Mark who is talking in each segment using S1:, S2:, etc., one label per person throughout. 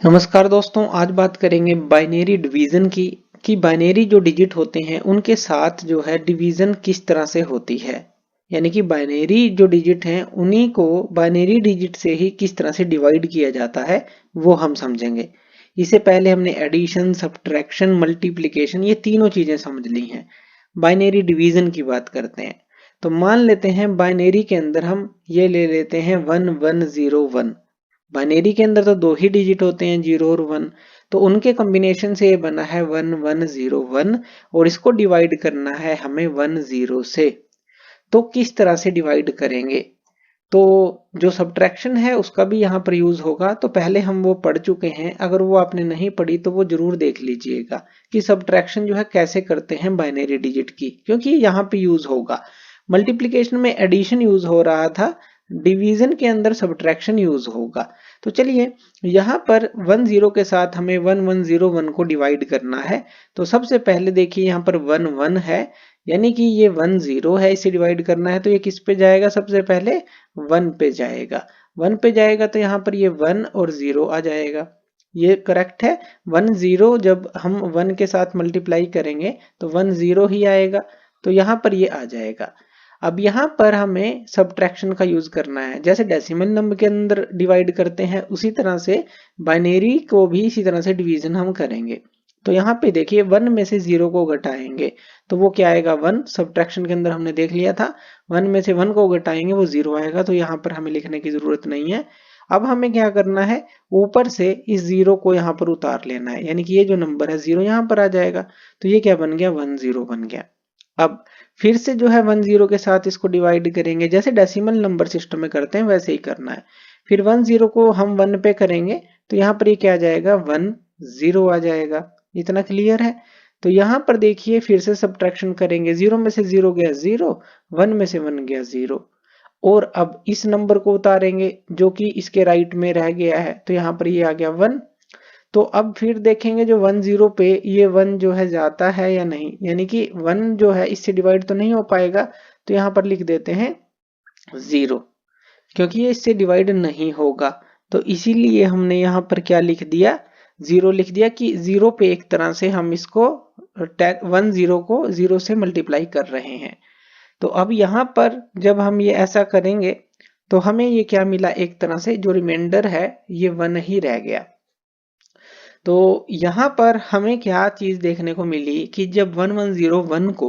S1: नमस्कार दोस्तों, आज बात करेंगे बाइनरी डिवीजन की कि बाइनरी जो डिजिट होते हैं उनके साथ जो है डिवीजन किस तरह से होती है। यानी कि बाइनरी जो डिजिट हैं उन्हीं को बाइनरी डिजिट से ही किस तरह से डिवाइड किया जाता है वो हम समझेंगे। इससे पहले हमने एडिशन, सब्ट्रैक्शन, मल्टीप्लिकेशन ये तीनों चीजें समझ ली हैं। बाइनरी डिवीजन की बात करते हैं। तो मान लेते हैं बाइनरी के अंदर हम ये ले लेते हैं 1101। बाइनरी के अंदर तो दो ही डिजिट होते हैं, 0 और 1। तो उनके कॉम्बिनेशन से ये बना है 1101 और इसको डिवाइड करना है हमें 10 से। तो किस तरह से डिवाइड करेंगे? तो जो सब्ट्रैक्शन है उसका भी यहाँ पर यूज होगा। तो पहले हम वो पढ़ चुके हैं, अगर वो आपने नहीं पढ़ी तो वो जरूर देख लीजिएगा कि सब्ट्रैक्शन जो है कैसे करते हैं बाइनरी डिजिट की, क्योंकि यहाँ पे यूज होगा। मल्टीप्लिकेशन में एडिशन यूज हो रहा था, डिवीजन के अंदर सब्ट्रैक्शन यूज होगा। तो चलिए यहाँ पर 10 के साथ हमें 1101 को डिवाइड करना है। तो सबसे पहले देखिए यहाँ पर 11 है, यानी कि ये 10 है, इसे डिवाइड करना है। तो ये किस पे जाएगा? सबसे पहले 1 पे जाएगा। 1 पे जाएगा तो यहाँ पर ये 1 और 0 आ जाएगा। ये करेक्ट है। 10 जब हम 1 के साथ मल्टीप्लाई करेंगे तो 10 ही आएगा। तो यहाँ पर ये आ जाएगा। अब यहाँ पर हमें सब्ट्रैक्शन का यूज करना है। जैसे डेसिमल नंबर के अंदर डिवाइड करते हैं उसी तरह से बाइनरी को भी इसी तरह से डिवीजन हम करेंगे। तो यहाँ पे देखिए 1 में से 0 को घटाएंगे तो वो क्या आएगा? 1। सब्ट्रैक्शन के अंदर हमने देख लिया था 1 में से 1 को घटाएंगे वो 0 आएगा। तो यहाँ पर हमें लिखने की जरूरत नहीं है। अब हमें क्या करना है? ऊपर से इस 0 को यहाँ पर उतार लेना है, यानी कि ये जो नंबर है 0 यहाँ पर आ जाएगा। तो ये क्या बन गया? 10 बन गया। अब फिर से जो है 10 के साथ इसको डिवाइड करेंगे, जैसे डेसिमल नंबर सिस्टम में करते हैं वैसे ही करना है। फिर 10 को हम 1 पे करेंगे तो यहाँ पर ये क्या आ जाएगा? 10 आ जाएगा। इतना क्लियर है? तो यहाँ पर देखिए फिर से सब्ट्रैक्शन करेंगे, 0 में से 0 गया 0, 1 में से 1 गया 0। और अब इस नंबर को उतारेंगे जो कि इसके राइट में रह गया है, तो यहाँ पर ये आ गया 1। तो अब फिर देखेंगे जो 10 पे ये 1 जो है जाता है या नहीं, यानी कि 1 जो है इससे डिवाइड तो नहीं हो पाएगा। तो यहाँ पर लिख देते हैं 0, क्योंकि ये इससे डिवाइड नहीं होगा। तो इसीलिए हमने यहाँ पर क्या लिख दिया? 0 लिख दिया कि 0 पे एक तरह से हम इसको 10 को 0 से मल्टीप्लाई कर रहे हैं। तो अब यहाँ पर जब हम ये ऐसा करेंगे तो हमें ये क्या मिला? एक तरह से जो रिमाइंडर है ये 1 ही रह गया। तो यहाँ पर हमें क्या चीज देखने को मिली कि जब 1101 को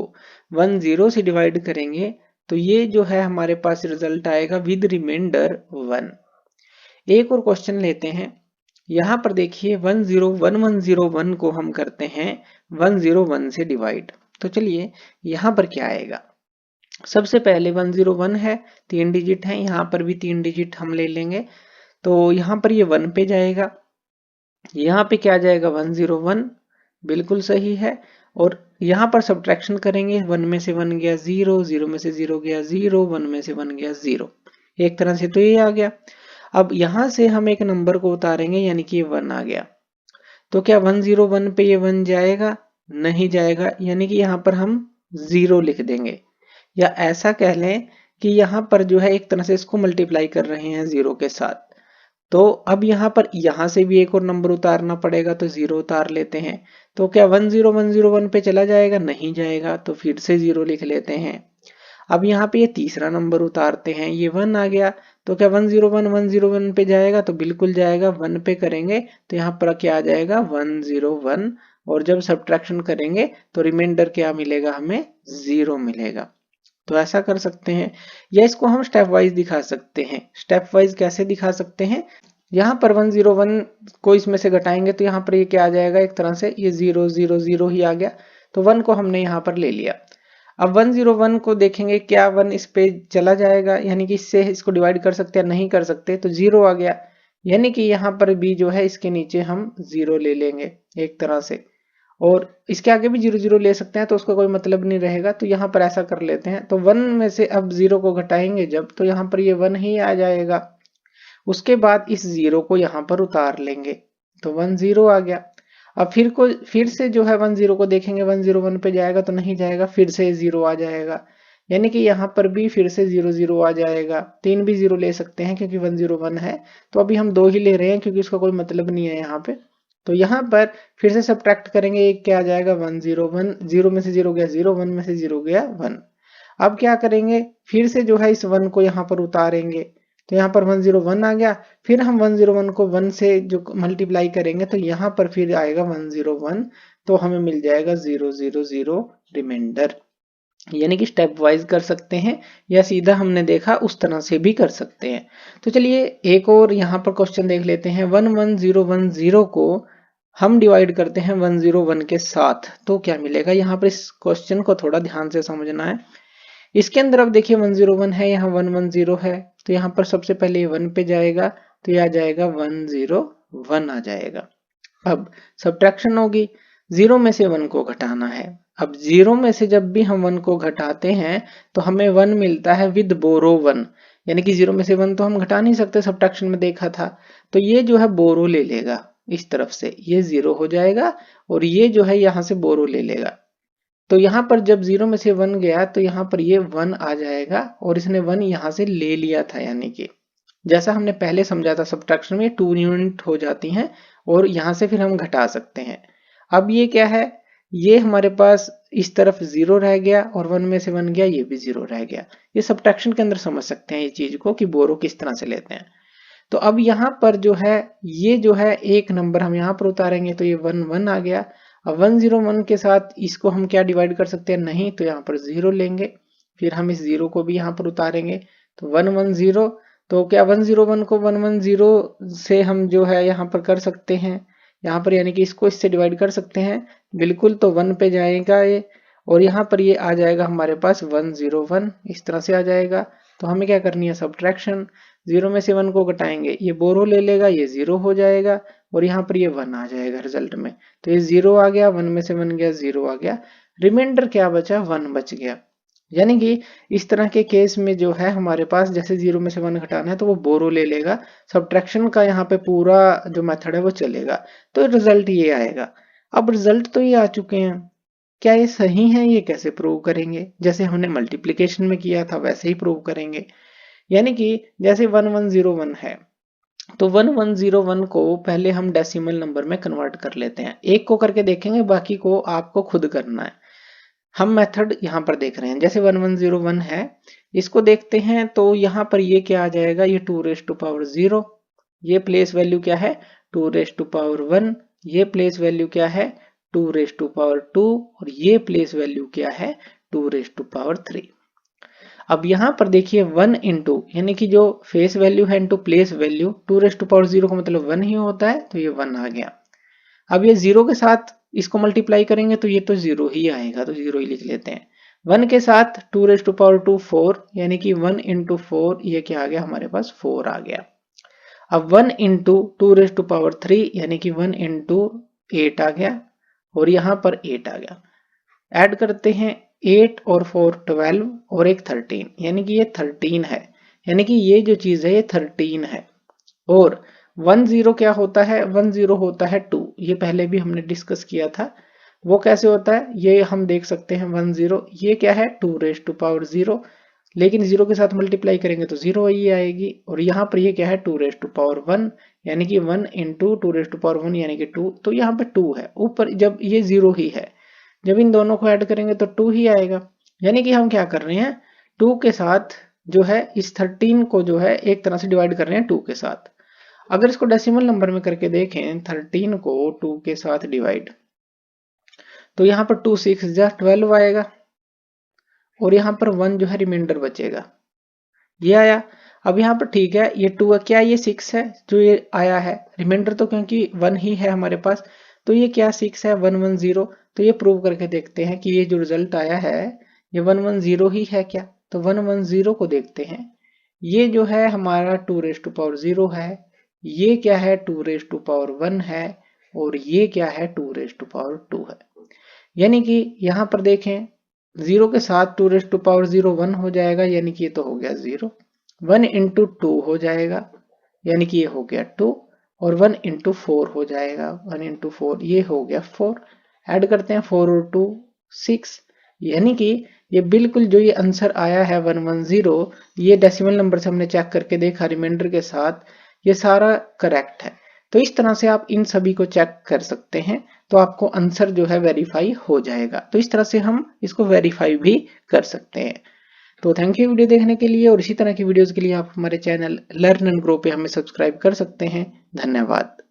S1: 10 से डिवाइड करेंगे तो ये जो है हमारे पास रिजल्ट आएगा विद रिमाइंडर 1। एक और क्वेश्चन लेते हैं। यहाँ पर देखिए 1101 को हम करते हैं 101 से डिवाइड। तो चलिए यहाँ पर क्या आएगा? सबसे पहले 101 है, 3 डिजिट है, यहाँ पर भी 3 डिजिट हम ले लेंगे। तो यहाँ पर ये 1 पे जाएगा, यहाँ पे क्या जाएगा? 101, बिल्कुल सही है। और यहाँ पर सब्ट्रैक्शन करेंगे, 1 में से 1 गया 0, 0 में से 0 गया 0, 1 में से 1 गया 0। एक तरह से तो ये आ गया। अब यहाँ से हम एक नंबर को उतारेंगे, यानी कि ये 1 आ गया। तो क्या 101 पे ये 1 जाएगा? नहीं जाएगा, यानी कि यहाँ पर हम 0 लिख देंगे। या ऐसा कह लें कि यहाँ पर जो है एक तरह से इसको मल्टीप्लाई कर रहे हैं 0 के साथ। तो अब यहाँ पर यहाँ से भी एक और नंबर उतारना पड़ेगा, तो 0 उतार लेते हैं। तो क्या 10101 पे चला जाएगा? नहीं जाएगा, तो फिर से 0 लिख लेते हैं। अब यहाँ पे ये तीसरा नंबर उतारते हैं, ये 1 आ गया। तो क्या 101 पे जाएगा? तो बिल्कुल जाएगा। 1 पे करेंगे तो यहाँ पर क्या आ जाएगा? 101। और जब सब्ट्रैक्शन करेंगे तो रिमाइंडर क्या मिलेगा? हमें 0 मिलेगा। तो ऐसा कर सकते हैं, या इसको हम स्टेप वाइज दिखा सकते हैं। स्टेप वाइज कैसे दिखा सकते हैं? यहाँ पर 101 को इसमें से घटाएंगे तो यहाँ पर ये क्या आ जाएगा? एक तरह से ये 0 ही आ गया। तो 1 को हमने यहाँ पर ले लिया। अब 101 को देखेंगे, क्या 1 इस पे चला जाएगा? यानी कि इससे इसको डिवाइड कर सकते हैं? नहीं कर सकते, तो 0 आ गया। यानी कि यहाँ पर भी जो है इसके नीचे हम 0 ले लेंगे एक तरह से। और इसके आगे भी 0 ले सकते हैं, तो उसका कोई मतलब नहीं रहेगा। तो यहाँ पर ऐसा कर लेते हैं। तो 1 में से अब 0 को घटाएंगे जब, तो यहाँ पर ये 1 ही आ जाएगा। उसके बाद इस 0 को यहाँ पर उतार लेंगे, तो 10 आ गया। अब फिर से जो है 10 को देखेंगे, 101 पे जाएगा? तो नहीं जाएगा, फिर से 0 आ जाएगा। यानी कि यहाँ पर भी फिर से 0 0 आ जाएगा। 3 भी 0 ले सकते हैं क्योंकि 1 0 1 है, तो अभी हम 2 ही ले रहे हैं क्योंकि उसका कोई मतलब नहीं है यहाँ पे। तो यहाँ पर फिर से सब्ट्रैक्ट करेंगे, एक क्या आ जाएगा 1 0 1, 0 में से 0 गया 0, 1 में से 0 गया 1। अब क्या करेंगे, फिर से जो है इस 1 को यहाँ पर उतारेंगे, तो यहाँ पर 1 0 1 आ गया। फिर हम 1 0 1 को 1 से जो मल्टीप्लाई करेंगे तो यहाँ पर फिर आएगा 1 0 1, तो हमें मिल जाएगा 0 0 0 रिमाइंडर। यानी कि स्टेप वाइज कर सकते हैं या सीधा हमने देखा उस तरह से भी कर सकते हैं। तो चलिए एक और यहाँ पर क्वेश्चन देख लेते हैं। 1 1 0 1 0 को हम डिवाइड करते हैं 1 0 1 के साथ, तो क्या मिलेगा। यहाँ पर इस क्वेश्चन को थोड़ा ध्यान से समझना है। इसके अंदर अब देखिए 1 0 1 है, यहाँ 1 1 0 है, तो यहाँ पर सबसे पहले 1 पे जाएगा, तो यह आ जाएगा 1 0 1 आ जाएगा। अब सब्ट्रैक्शन होगी, 0 में से 1 को घटाना है। अब 0 में से जब भी हम 1 को घटाते हैं तो हमें 1 मिलता है विद बोरो 1, यानी कि 0 में से 1 तो हम घटा नहीं सकते, सब्ट्रैक्शन में देखा था। तो ये जो है बोरो ले लेगा इस तरफ से, ये 0 हो जाएगा और ये जो है यहाँ से बोरो ले लेगा। तो यहाँ पर जब 0 में से 1 गया तो यहाँ पर ये 1 आ जाएगा और इसने 1 यहाँ से ले लिया था, यानी कि जैसा हमने पहले समझा था सब्ट्रैक्शन में 2 यूनिट हो जाती हैं और यहाँ से फिर हम घटा सकते हैं। अब ये क्या है, ये हमारे पास इस तरफ 0 रह गया और 1 में से 1 गया, ये भी 0 रह गया। ये सब्ट्रैक्शन के अंदर समझ सकते हैं ये चीज को कि बोरो किस तरह से लेते हैं। तो अब यहाँ पर जो है ये जो है एक नंबर हम यहाँ पर उतारेंगे तो ये 1 1 आ गया। अब 1 0 1 के साथ इसको हम क्या डिवाइड कर सकते हैं, नहीं, तो यहाँ पर 0 लेंगे, फिर हम इस 0 को भी यहाँ पर उतारेंगे, तो 1 1 0। तो क्या 1 0 1 को 1 1 0 से हम जो है यहाँ पर कर सकते हैं, यहाँ पर यानी कि इसको इससे डिवाइड कर सकते हैं बिल्कुल। तो 1 पे जाएगा ये और यहाँ पर ये आ जाएगा हमारे पास 1 0 1, इस तरह से आ जाएगा। तो हमें क्या करनी है, सब्ट्रैक्शन। 0 में से 1 को घटाएंगे, ये बोरो ले लेगा, ये 0 हो जाएगा और यहाँ पर ये 1 आ जाएगा रिजल्ट में। तो ये 0 आ गया, 1 में से 1 गया, 0 आ गया, रिमाइंडर क्या बचा, 1 बच गया। यानी कि इस तरह के केस में जो है हमारे पास जैसे 0 में से 1 घटाना है तो वो बोरो ले लेगा, सब्ट्रैक्शन का यहाँ पे पूरा जो मेथड है वो चलेगा, तो रिजल्ट ये आएगा। अब रिजल्ट तो ये आ चुके हैं, क्या ये सही है, ये कैसे प्रूव करेंगे, जैसे हमने मल्टीप्लिकेशन में किया था वैसे ही प्रूव करेंगे। यानी कि जैसे 1 1 0 1 है, तो 1 1 0 1 को पहले हम डेसिमल नंबर में कन्वर्ट कर लेते हैं। एक को करके देखेंगे, बाकी को आपको खुद करना है। हम मेथड यहाँ पर देख रहे हैं, जैसे 1 1 0 1 है, इसको देखते हैं तो यहाँ पर ये क्या आ जाएगा, ये 2 रेज़ टू पावर 0, ये प्लेस वैल्यू क्या है 2 रेज़ टू पावर 1, ये प्लेस वैल्यू क्या है 2 रेज़ टू पावर 2 और ये प्लेस वैल्यू क्या है 2 रेज़ टू पावर 3। अब यहाँ पर देखिए 1 इंटू, यानी कि जो फेस वैल्यू है into place value, 2 raise to power 0 का मतलब 1 ही होता है, तो ये 1 आ गया। अब ये 0 के साथ इसको मल्टीप्लाई करेंगे तो ये तो 0 ही आएगा, तो 0 ही लिख लेते हैं। 1 के साथ 2 रेज़ टू पावर 2 4, यानी कि 1 इंटू 4, ये क्या आ गया हमारे पास 4 आ गया। अब 1 इंटू 2 रेज़ टू पावर 3, यानी कि 1 इंटू 8 आ गया और यहाँ पर 8 आ गया। ऐड करते हैं 8 और 4 12 और एक 13, यानी कि ये 13 है, यानी कि ये जो चीज है ये 13 है। और 1 0 क्या होता है, 1 0 होता है 2, ये पहले भी हमने डिस्कस किया था। वो कैसे होता है ये हम देख सकते हैं, 1 0 ये क्या है 2 रेज़ टू पावर 0, लेकिन 0 के साथ मल्टीप्लाई करेंगे तो 0 ही आएगी। और यहाँ पर ये क्या है 2 रेज़ टू पावर 1, यानी कि 1 इंटू 2 रेज़ टू पावर 1 यानी कि 2, तो यहाँ पे 2 है ऊपर, जब ये 0 ही है, जब इन दोनों को ऐड करेंगे तो 2 ही आएगा। यानी कि हम क्या कर रहे हैं 2 के साथ जो है इस 13 को जो है एक तरह से डिवाइड कर रहे हैं 2 के साथ। अगर इसको डेसिमल नंबर में करके देखें 13 को 2 के साथ डिवाइड, तो यहाँ पर 2 6 जा 12 आएगा और यहाँ पर 1 जो है रिमाइंडर बचेगा, ये आया। अब यहाँ पर ठीक है ये 2 क्या ये 6 है जो ये आया है, रिमाइंडर तो क्योंकि 1 ही है हमारे पास, तो ये क्या 6 है 1 1 0। तो ये प्रूव करके देखते हैं कि ये जो रिजल्ट आया है ये 1 1 0 ही है क्या। तो 1 1 0 को देखते हैं, ये जो है हमारा 2 रेज़ टू पावर 0 है, ये क्या है 2 रेज़ टू पावर 1 है और ये क्या है 2 रेज़ टू पावर 2 है। यानी कि यहाँ पर देखें 0 के साथ 2 रेज़ टू पावर 0 1 हो जाएगा, यानी कि ये तो हो गया 0। 1 इंटू 2 हो जाएगा, यानी कि ये हो गया 2 और 1 इंटू 4 हो जाएगा, 1 इंटू 4 ये हो गया 4। ऐड करते हैं 4 और 2 6, यानी कि ये बिल्कुल जो ये आंसर आया है 110, ये डेसिमल नंबर से हमने चेक करके देखा रिमाइंडर के साथ, ये सारा करेक्ट है। तो इस तरह से आप इन सभी को चेक कर सकते हैं, तो आपको आंसर जो है वेरीफाई हो जाएगा। तो इस तरह से हम इसको वेरीफाई भी कर सकते हैं। तो थैंक यू वीडियो देखने के लिए, और इसी तरह की वीडियोस के लिए आप हमारे चैनल लर्न एंड ग्रो पे हमें सब्सक्राइब कर सकते हैं। धन्यवाद।